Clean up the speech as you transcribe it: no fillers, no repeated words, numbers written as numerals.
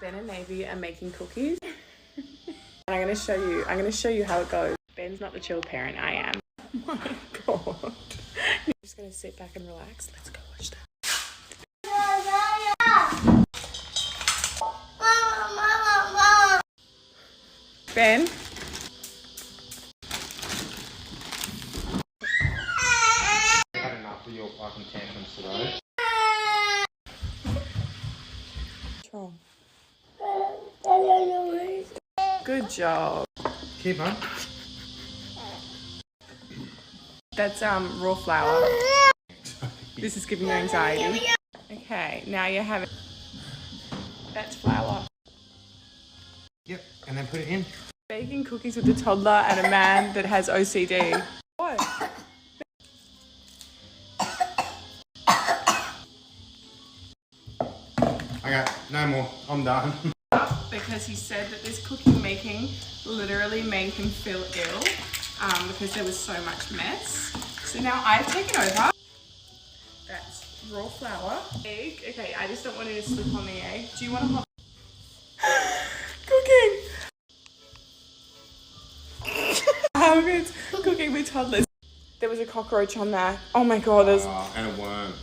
Ben and Navy are making cookies. And I'm gonna show you how it goes. Ben's not the chill parent, I am. Oh my god. I'm just gonna sit back and relax. Let's go watch that. Ben? Had enough of your fucking tantrums today. What's wrong? Good job. Keep on. That's raw flour. This is giving you anxiety. Okay, now you're having... That's flour. Yep, and then put it in. Baking cookies with a toddler and a man that has OCD. What? Okay, no more. I'm done. Because he said that this cookie making literally made him feel ill because there was so much mess. So now I've taken over. That's raw flour. Egg. Okay, I just don't want it to slip on the egg. Do you want to cooking? How good cooking with toddlers. There was a cockroach on there. Oh my god, there's... And a worm.